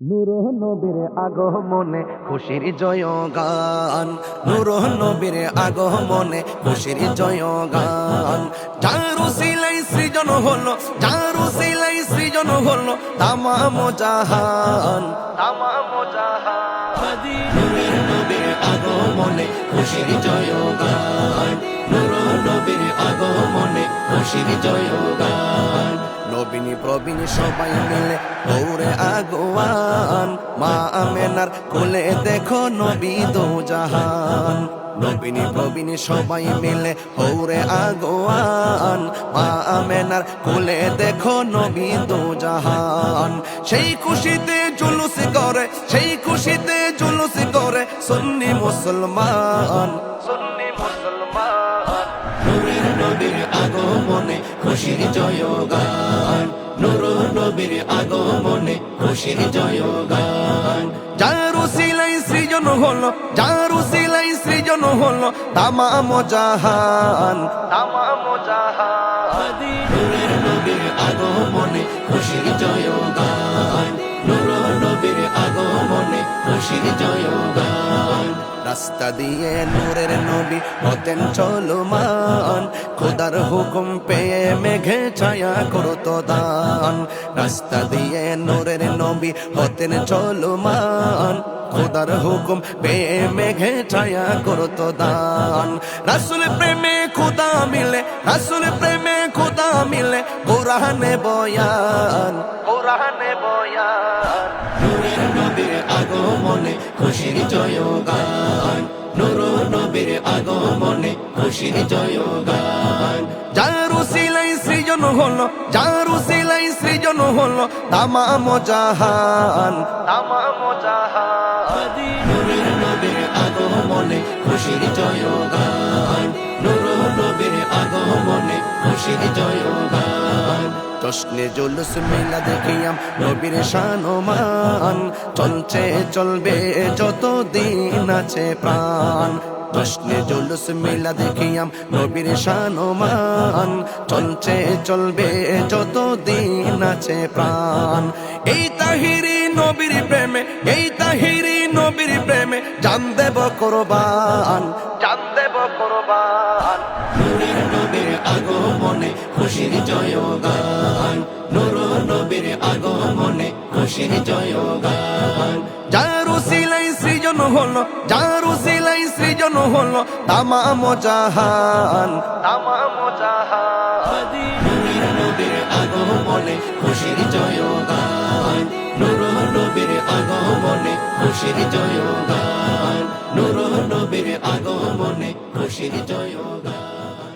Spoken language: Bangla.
নূর নবীর আগমনে খুশির জয় গান, নূর নবীর আগমনে খুশির জয় গান। যার উসিলায় সৃজন হলো, যার উসিলায় সৃজন হলো তামাম জাহান, তামাম জাহান। নূরের নবীর আগমনে খুশির জয় গান, নূর নবীর আগমনে খুশির জয় গান। নবীনী প্রবীণ সবাই মিলে দৌড়ে আগোয়ান, মা আমেনার কোলে দেখো নবী দো জাহান। নবীনী প্রবীণ সবাই মিলে দৌড়ে আগোয়ান, মা আমেনার কোলে দেখো নবী দো জাহান। সেই খুশিতে জুলুস করে, সেই খুশিতে জুলুস করে সুন্নি মুসলমান, সুন্নি মুসলমান। নূরের নবীর আগমনে খুশির জয় গান, নূর নবীর আগমনে খুশির জয় গান। যার উসিলায় সৃজন হলো, যার উসিলায় সৃজন হলো তামাম জাহান, তামাম জাহান। নূরের নবীর আগমনে খুশির জয় গান, নূর নবীর আগমনে খুশির জয় গান। রাস্তা দিয়ে নূরের নবী হতেন চলমান, খোদার হুকুম পেয়ে মেঘে ছায়া করতো দান। রাস্তা দিয়ে নূরের নবী হতেন চলমান, খোদার হুকুম পেয়ে মেঘে ছায়া করতো দান। রাসূল প্রেমে খোদা মিলে, রাসূল প্রেমে খোদা মিলে কোরআনে বয়ান, কোরআনে বয়ান। নূরের নবীর আগমনে খুশির জয় গান, নূর নবীর আগমনে খুশির জয় গান। যার উসিলায় সৃজন হলো, যার উসিলায় সৃজন হলো তামাম জাহান, তামাম জাহান। নূরের নবীর আগমনে খুশির জয় গান, নূর নবীর আগমনে খুশির জয় গান। জশ্নে জুলুস মেলা দেখিয়াম নবীর শানমান, চলছে চলবে যত দিন আছে প্রাণ। জশ্নে জুলুস মেলা দেখিয়াম নবীর শানমান, চলছে চলবে যত দিন আছে প্রাণ। এই তাহিরি নবীর প্রেমে, এই তাহিরি নবীর প্রেমে জান দেব কোরবান, জান দেব কোরবান। নূরের নবীর আগমনে খুশির জয় গান, নূর নবীর আগমনে খুশির জয় গান। যার উসিলায় সৃজন হলো, যার উসিলায় সৃজন হলো তামাম জাহান, তামাম জাহান। নূরের নবীর আগমনে খুশির জয় গান, নূর নবীর আগমনে খুশির জয় গান, নূর নবীর আগমনে খুশির জয় গান।